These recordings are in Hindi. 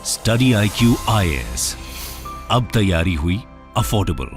स्टडी IQ IAS, अब तैयारी हुई अफोर्डेबल।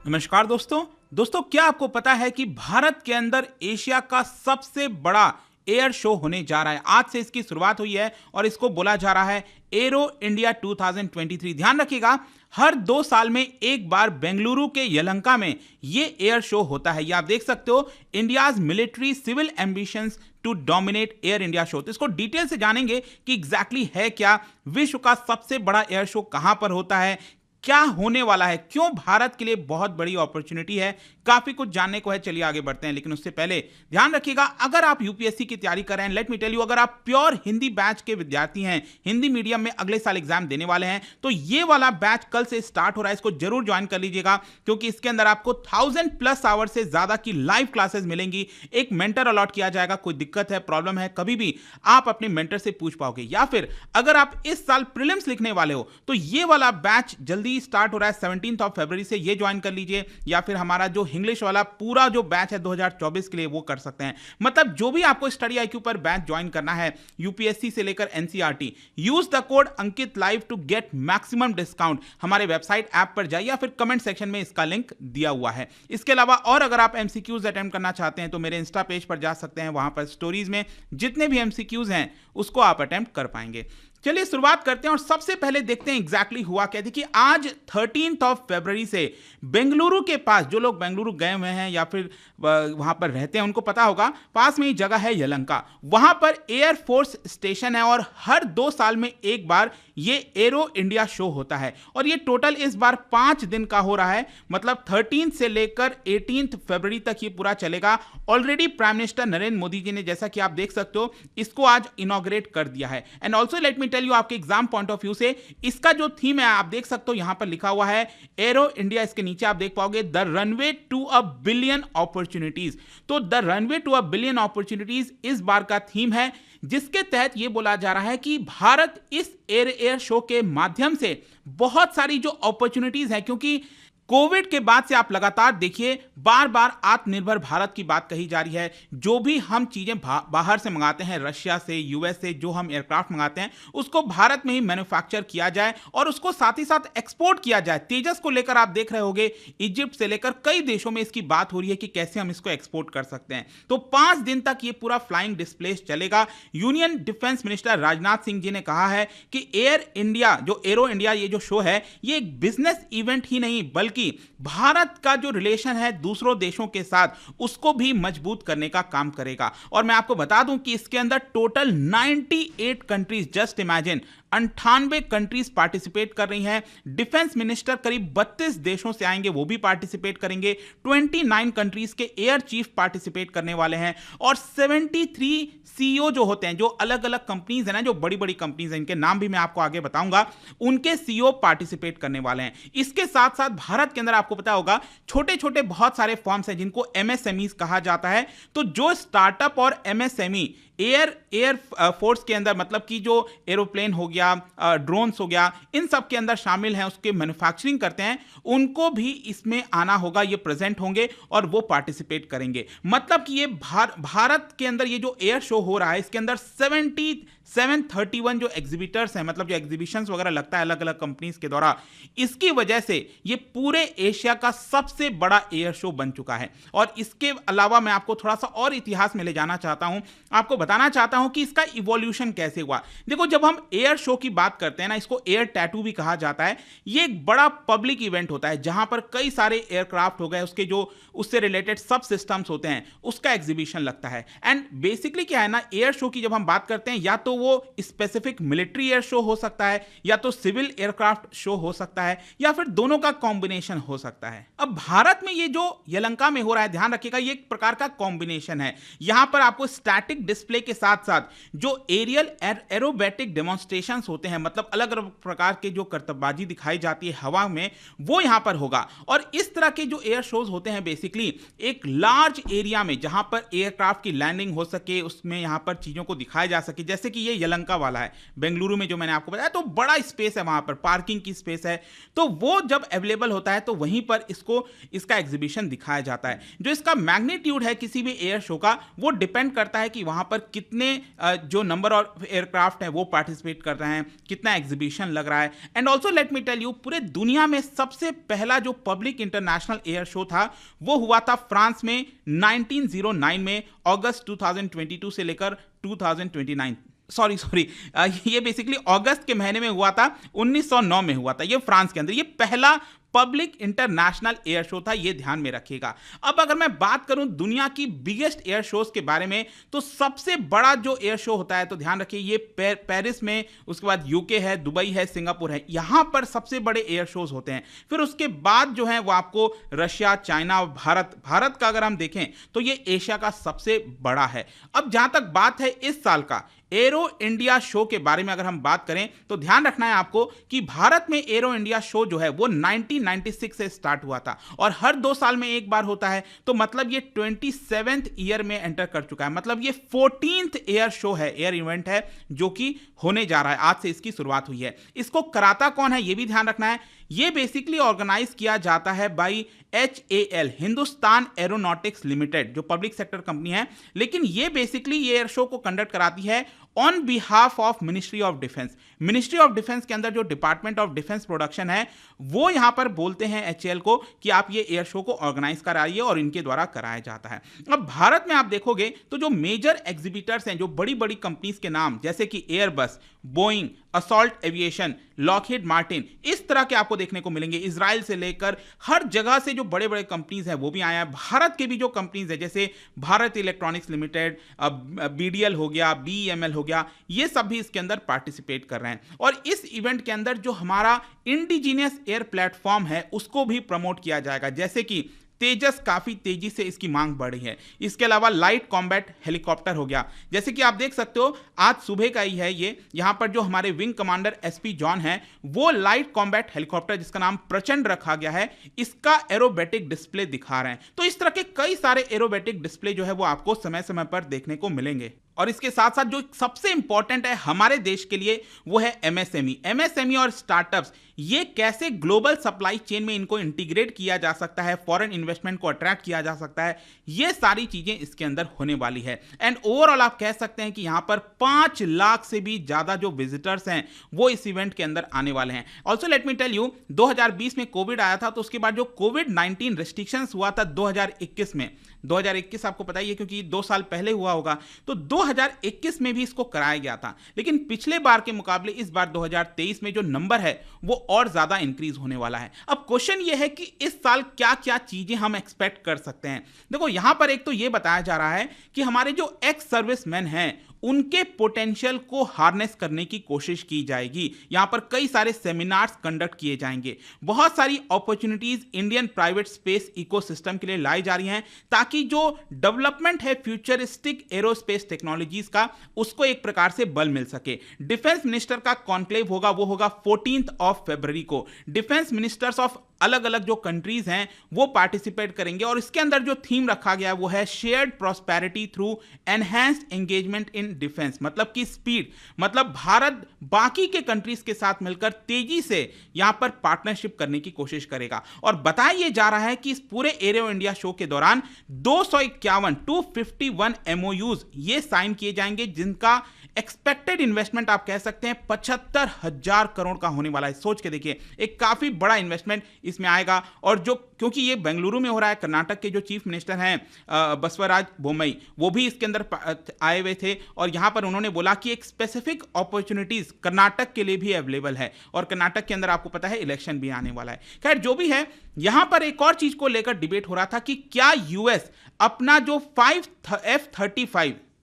नमस्कार दोस्तों, क्या आपको पता है कि भारत के अंदर एशिया का सबसे बड़ा एयर शो होने जा रहा है। आज से इसकी शुरुआत हुई है और इसको बोला जा रहा है एरो इंडिया 2023। ध्यान रखिएगा, हर 2 साल में एक बार बेंगलुरु के यलहंका में ये एयर शो होता है। ये आप देख सकते हो, India's military civil ambitions to dominate Air India show. तो इसको डिटेल से जानेंगे कि एग्जैक्टली है क्या, विश्व का सबसे बड़ा एयर शो कहां पर होता है, क्या होने वाला है, क्यों भारत के लिए बहुत बड़ी अपॉर्चुनिटी है, काफी कुछ जानने को है। चलिए आगे बढ़ते हैं, लेकिन उससे पहले ध्यान रखिएगा, अगर आप यूपीएससी की तैयारी कर रहे हैं, लेट मी टेल यू, अगर आप प्योर हिंदी बैच के विद्यार्थी हैं, हिंदी मीडियम में अगले साल एग्जाम देने वाले हैं, तो ये वाला बैच कल से स्टार्ट हो रहा है। इसको जरूर ज्वाइन कर लीजिएगा, क्योंकि इसके अंदर आपको 1000+ आवर से ज्यादा की लाइव क्लासेस मिलेंगी। एक मेंटर अलॉट किया जाएगा, कोई दिक्कत है, प्रॉब्लम है, कभी भी आप अपने मेंटर से पूछ पाओगे। या फिर अगर आप इस साल प्रीलिम्स लिखने वाले हो, तो ये वाला बैच जल्दी स्टार्ट हो रहा है 17 फरवरी से, ये ज्वाइन कर लीजिए। या फिर हमारा जो इंग्लिश वाला पूरा जो बैच है 2024 के लिए, वो कर सकते हैं। मतलब जो भी आपको स्टडी IQ पर बैच ज्वाइन करना है, यूपीएससी से लेकर NCERT, use the code Ankit live to get maximum discount. हमारे वेबसाइट ऐप पर जाइए या फिर कमेंट सेक्शन में इसका लिंक दिया हुआ है। इसके अलावा और अगर आप MCQs अटेम्प्ट करना चाहते हैं तो मेरे इंस्टा पेज पर जा सकते हैं, वहां पर स्टोरीज में जितने भी MCQs हैं उसको आप अटेम्प्ट कर पाएंगे। चलिए शुरुआत करते हैं और सबसे पहले देखते हैं एग्जैक्टली हुआ क्या। देखिए, आज 13 फरवरी से बेंगलुरु के पास, जो लोग बेंगलुरु गए हुए हैं या फिर वहां पर रहते हैं उनको पता होगा, पास में ही जगह है यलहंका, वहां पर एयर फोर्स स्टेशन है और हर 2 साल में एक बार ये एरो इंडिया शो होता है। और ये टोटल इस बार 5 दिन का हो रहा है, मतलब 13 से लेकर 18 फरवरी तक ये पूरा चलेगा। Already prime minister Narendra Modi ji ने, जैसा कि आप देख सकते हो, इसको आज इनॉग्रेट कर दिया है। And also let me tell you, आपके एग्जाम पॉइंट ऑफ व्यू से इसका जो थीम है आप देख सकते हो, यहां पर लिखा हुआ है एरो इंडिया। इसके नीचे आप देख पाओगे the runway to a billion opportunities. तो the runway to a billion opportunities इस बार का थीम है, जिसके तहत यह बोला जा रहा है कि भारत इस एयर शो के माध्यम से बहुत सारी जो अपॉर्चुनिटीज है, क्योंकि कोविड के बाद से आप लगातार देखिए, बार बार आत्मनिर्भर भारत की बात कही जा रही है। जो भी हम चीजें बाहर से मंगाते हैं, रशिया से, यूएस से, जो हम एयरक्राफ्ट मंगाते हैं, उसको भारत में ही मैन्युफैक्चर किया जाए और उसको साथ ही साथ एक्सपोर्ट किया जाए। तेजस को लेकर आप देख रहे होंगे, इजिप्ट से लेकर कई देशों में इसकी बात हो रही है कि कैसे हम इसको एक्सपोर्ट कर सकते हैं। तो 5 दिन तक ये पूरा फ्लाइंग डिस्प्ले चलेगा। Union defence minister Rajnath Singh ji ने कहा है कि एयर इंडिया, जो एरो इंडिया ये जो शो है, ये एक बिजनेस इवेंट ही नहीं, बल्कि भारत का जो रिलेशन है दूसरों देशों के साथ, उसको भी मजबूत करने का काम करेगा। और मैं आपको बता दूं कि इसके अंदर total 98 countries, just imagine, 98 countries participate कर रही हैं। डिफेंस मिनिस्टर करीब 32 देशों से आएंगे, वो भी पार्टिसिपेट करेंगे। 29 कंट्रीज के एयर चीफ पार्टिसिपेट करने वाले हैं और 73 CEO जो होते हैं, जो अलग अलग कंपनीज हैं ना, जो बड़ी बड़ी कंपनीज हैं, इनके नाम भी मैं आपको आगे बताऊंगा, उनके CEO पार्टिसिपेट करने वाले हैं। इसके साथ साथ भारत के अंदर आपको पता होगा, छोटे छोटे बहुत सारे फॉर्म्स हैं जिनको MSMEs कहा जाता है। तो जो स्टार्टअप और MSME एयर फोर्स के अंदर, मतलब कि जो एरोप्लेन हो गया, ड्रोन्स हो गया, इन सब के अंदर शामिल हैं, उसके मैन्युफैक्चरिंग करते हैं, उनको भी इसमें आना होगा, ये प्रेजेंट होंगे और वो पार्टिसिपेट करेंगे। मतलब कि ये भारत के अंदर ये जो एयर शो हो रहा है, इसके अंदर 731 जो एग्जीबिटर्स हैं, मतलब जो एग्जीबिशंस वगैरह लगता है अलग अलग कंपनीज के द्वारा, इसकी वजह से ये पूरे एशिया का सबसे बड़ा एयर शो बन चुका है। और इसके अलावा मैं आपको थोड़ा सा और इतिहास में ले जाना चाहता हूं, आपको बताना चाहता हूं कि इसका इवोल्यूशन कैसे हुआ। देखो, जब हम एयर शो की बात करते हैं ना, इसको एयर टैटू भी कहा जाता है। ये एक बड़ा पब्लिक इवेंट होता है जहां पर कई सारे एयरक्राफ्ट हो गए, उसके जो उससे रिलेटेड सब सिस्टम्स होते हैं, उसका एग्जीबिशन लगता है। एंड बेसिकली क्या है ना, एयर शो की जब हम बात करते हैं, या तो वो स्पेसिफिक मिलिट्री एयर शो हो सकता है, या तो सिविल एयरक्राफ्ट शो हो सकता है, या फिर दोनों का कॉम्बिनेशन हो सकता है। अब भारत में ये जो यलहंका में हो रहा है, ध्यान रखिएगा, ये एक प्रकार का कॉम्बिनेशन है। यहां पर आपको स्टैटिक डिस्प्ले के साथ साथ जो एरियल एरोबैटिक डेमोन्स्ट्रेशंस होते हैं, मतलब अलग अलग प्रकार के जो करतबबाजी दिखाई जाती है हवा में, वो यहां पर होगा। और इस तरह के जो एयर शोज होते हैं, बेसिकली एक लार्ज एरिया में जहां पर एयरक्राफ्ट की लैंडिंग हो सके, उसमें यहां पर चीजों को दिखाया जा सके। जैसे कि ये यलहंका वाला है बेंगलुरु में, जो मैंने आपको बताया, तो बड़ा स्पेस है, वहां पर पार्किंग की स्पेस है। तो वो जब अवेलेबल होता है तो वहीं पर इसका एग्जीबिशन दिखाया जाता है। जो इसका मैग्नीट्यूड है किसी भी एयर शो का, वो डिपेंड करता है कि वहां पर कितने जो नंबर ऑफ एयरक्राफ्ट हैं वो पार्टिसिपेट कर रहे हैं, कितना एग्जीबिशन लग रहा है। And also let me tell you, पूरे दुनिया में सबसे पहला जो पब्लिक इंटरनेशनल एयर शो था वो हुआ था फ्रांस में 1909 में, अगस्त 2022 से लेकर 2029, सॉरी ये बेसिकली अगस्त के महीने में हुआ था, 1909 में हुआ था ये फ्रांस के अंदर। ये पहला पब्लिक इंटरनेशनल एयर शो था, ये ध्यान में रखिएगा। अब अगर मैं बात करूं दुनिया की बिगेस्ट एयर शोज के बारे में, तो सबसे बड़ा जो एयर शो होता है, तो ध्यान रखिए ये पेरिस में, उसके बाद यूके है, दुबई है, सिंगापुर है, यहां पर सबसे बड़े एयर शोज होते हैं। फिर उसके बाद जो है वो आपको रशिया, चाइना और भारत का अगर हम देखें तो ये एशिया का सबसे बड़ा है। अब जहां तक बात है इस साल का एरो इंडिया शो के बारे में अगर हम बात करें, तो ध्यान रखना है आपको कि भारत में एरो इंडिया शो जो है वो 1996 से स्टार्ट हुआ था और हर 2 साल में एक बार होता है। तो मतलब ये 27th ईयर में एंटर कर चुका है, मतलब ये 14th एयर शो है, एयर इवेंट है जो कि होने जा रहा है। आज से इसकी शुरुआत हुई है। इसको कराता कौन है ये भी ध्यान रखना है। ये बेसिकली ऑर्गेनाइज किया जाता है by HAL, Hindustan aeronautics limited, जो पब्लिक सेक्टर कंपनी है, लेकिन ये बेसिकली ये एयर शो को कंडक्ट कराती है on behalf of ministry of defence. Ministry of defence के अंदर जो डिपार्टमेंट ऑफ डिफेंस प्रोडक्शन है वो यहां पर बोलते हैं HAL को कि आप ये एयर शो को ऑर्गेनाइज कराइए और इनके द्वारा कराया जाता है। अब भारत में आप देखोगे तो जो मेजर एग्जीबिटर्स हैं, जो बड़ी बड़ी कंपनीज के नाम जैसे कि Airbus, Boeing, assault aviation, Lockheed Martin, इस तरह के आपको देखने को मिलेंगे। इजराइल से लेकर हर जगह से जो बड़े बड़े कंपनीज हैं वो भी आया है। भारत के भी जो कंपनीज है जैसे भारत इलेक्ट्रॉनिक्स लिमिटेड, BDL हो गया, BEML हो गया, ये सब भी इसके अंदर पार्टिसिपेट कर रहे हैं। और इस इवेंट के अंदर जो हमारा इंडिजीनियस एयर प्लेटफॉर्म है उसको भी प्रमोट किया जाएगा, जैसे कि तेजस, काफी तेजी से इसकी मांग बढ़ी है। इसके अलावा लाइट कॉम्बैट हेलीकॉप्टर हो गया, जैसे कि आप देख सकते हो आज सुबह का ही है ये। यहां पर जो हमारे विंग कमांडर SP जॉन है वो लाइट कॉम्बैट हेलीकॉप्टर जिसका नाम प्रचंड रखा गया है, इसका एरोबेटिक डिस्प्ले दिखा रहे हैं। तो इस तरह के कई सारे एरोबेटिक डिस्प्ले जो है वो आपको समय समय पर देखने को मिलेंगे। और इसके साथ साथ जो सबसे इंपॉर्टेंट है हमारे देश के लिए वो है MSME और स्टार्टअप्स। ये कैसे ग्लोबल सप्लाई चेन में इनको इंटीग्रेट किया जा सकता है, फॉरेन इन्वेस्टमेंट को अट्रैक्ट किया जा सकता है, ये सारी चीजें इसके अंदर होने वाली है। एंड ओवरऑल आप कह सकते हैं कि यहां पर 5 लाख से भी ज्यादा जो विजिटर्स हैं वो इस इवेंट के अंदर आने वाले हैं। Also let me tell you, 2020 में कोविड आया था, तो उसके बाद जो कोविड-19 रेस्ट्रिक्शंस हुआ था 2021 में, 2021 आपको पता ही है क्योंकि 2 साल पहले हुआ होगा, तो 2021 में भी इसको कराया गया था। लेकिन पिछले बार के मुकाबले इस बार 2023 में जो नंबर है वो और ज्यादा इंक्रीज होने वाला है। अब क्वेश्चन ये है कि इस साल क्या क्या चीजें हम एक्सपेक्ट कर सकते हैं। देखो यहां पर एक तो ये बताया जा रहा है कि हमारे जो एक्स सर्विसमैन हैं उनके पोटेंशियल को हार्नेस करने की कोशिश की जाएगी। यहां पर कई सारे सेमिनार्स कंडक्ट किए जाएंगे, बहुत सारी opportunities Indian private space ecosystem के लिए लाई जा रही हैं, ताकि जो डेवलपमेंट है फ्यूचरिस्टिक एरोस्पेस टेक्नोलॉजीज का उसको एक प्रकार से बल मिल सके। डिफेंस मिनिस्टर का कॉन्क्लेव होगा, वो होगा 14 फरवरी को। डिफेंस मिनिस्टर्स ऑफ अलग अलग जो कंट्रीज हैं वो पार्टिसिपेट करेंगे और इसके अंदर जो थीम रखा गया वो है shared prosperity through enhanced engagement in defence. मतलब कि स्पीड, मतलब भारत बाकी के कंट्रीज के साथ मिलकर तेजी से यहां पर पार्टनरशिप करने की कोशिश करेगा। और बताया यह जा रहा है कि इस पूरे एरो इंडिया शो के दौरान 251 MOUs ये साइन किए जाएंगे, जिनका एक्सपेक्टेड इन्वेस्टमेंट आप कह सकते हैं 75,000 करोड़ का होने वाला है। सोच के देखिए, एक काफी बड़ा इन्वेस्टमेंट इसमें आएगा। और जो क्योंकि ये बेंगलुरु में हो रहा है, कर्नाटक के जो चीफ मिनिस्टर हैं बसवराज बोम्मई, वो भी इसके अंदर आए हुए थे और यहां पर उन्होंने बोला कि एक स्पेसिफिक अपॉर्चुनिटीज कर्नाटक के लिए भी अवेलेबल है। और कर्नाटक के अंदर आपको पता है इलेक्शन भी आने वाला है। खैर जो भी है, यहां पर एक और चीज को लेकर डिबेट हो रहा था कि क्या यूएस अपना जो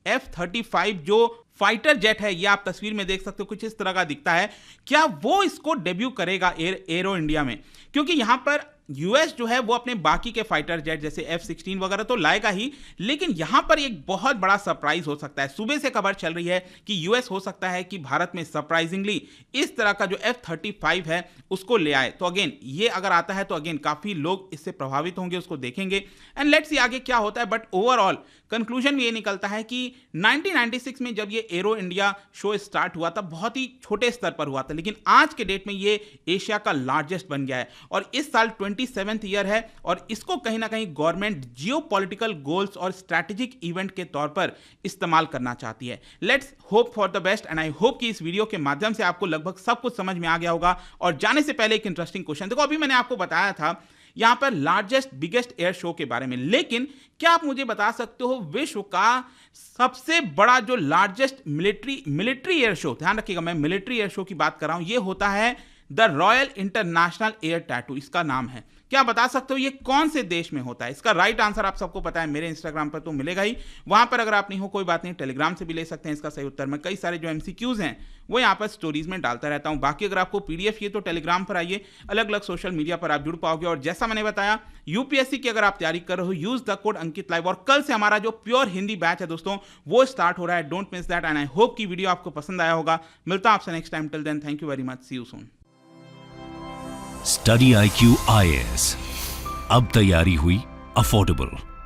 F-35 जो फाइटर जेट है, ये आप तस्वीर में देख सकते हो, कुछ इस तरह का दिखता है, क्या वो इसको डेब्यू करेगा एरो इंडिया में। क्योंकि यहां पर यूएस जो है वो अपने बाकी के फाइटर जेट जैसे F-16 वगैरह तो लाएगा ही, लेकिन यहां पर एक बहुत बड़ा सरप्राइज हो सकता है। सुबह से खबर चल रही है कि यूएस हो सकता है कि भारत में सरप्राइजिंगली इस तरह का जो F-35 है उसको ले आए। तो अगेन ये अगर आता है तो अगेन काफी लोग इससे प्रभावित होंगे, उसको देखेंगे एंड लेट्स सी आगे क्या होता है। बट ओवरऑल कंक्लूजन ये निकलता है कि 1996 में जब ये एरो इंडिया शो स्टार्ट हुआ था बहुत ही छोटे स्तर पर हुआ था, लेकिन आज के डेट में ये एशिया का लार्जेस्ट बन गया है और इस साल 27th ईयर है और इसको कहीं ना कहीं गवर्नमेंट जियोपॉलिटिकल गोल्स और स्ट्रैटेजिक इवेंट के तौर पर इस्तेमाल करना चाहती है। Let's hope for the best and I hope कि इस वीडियो के माध्यम से आपको लगभग सब कुछ समझ में आ गया होगा। और जाने से पहले एक इंटरेस्टिंग क्वेश्चन, देखो अभी मैंने आपको बताया था यहां पर लार्जेस्ट बिगेस्ट एयर शो के बारे में, लेकिन क्या आप मुझे बता सकते हो विश्व का सबसे बड़ा जो लार्जेस्ट मिलिट्री एयर शो, ध्यान रखिएगा मैं मिलिट्री एयर शो की बात कर रहा हूं, यह होता है the royal international air tattoo, इसका नाम है। क्या बता सकते हो ये कौन से देश में होता है? इसका राइट आंसर आप सबको पता है, मेरे इंस्टाग्राम पर तो मिलेगा ही, वहां पर अगर आप नहीं हो कोई बात नहीं, टेलीग्राम से भी ले सकते हैं इसका सही उत्तर। मैं कई सारे जो एमसीक्यूज हैं वो यहाँ पर स्टोरीज में डालता रहता हूं। बाकी अगर आपको पीडीएफ ये तो टेलीग्राम पर आइए, अलग अलग सोशल मीडिया पर आप जुड़ पाओगे। और जैसा मैंने बताया यूपीएससी की अगर आप तैयारी कर रहे हो, use the code Ankit live. और कल से हमारा जो प्योर हिंदी बैच है दोस्तों वो स्टार्ट हो रहा है, don't miss that. And I hope की वीडियो आपको पसंद आया होगा। मिलता हूं आपसे next time, till then thank you very much, see you soon. Study IQ IAS, अब तैयारी हुई अफोर्डेबल।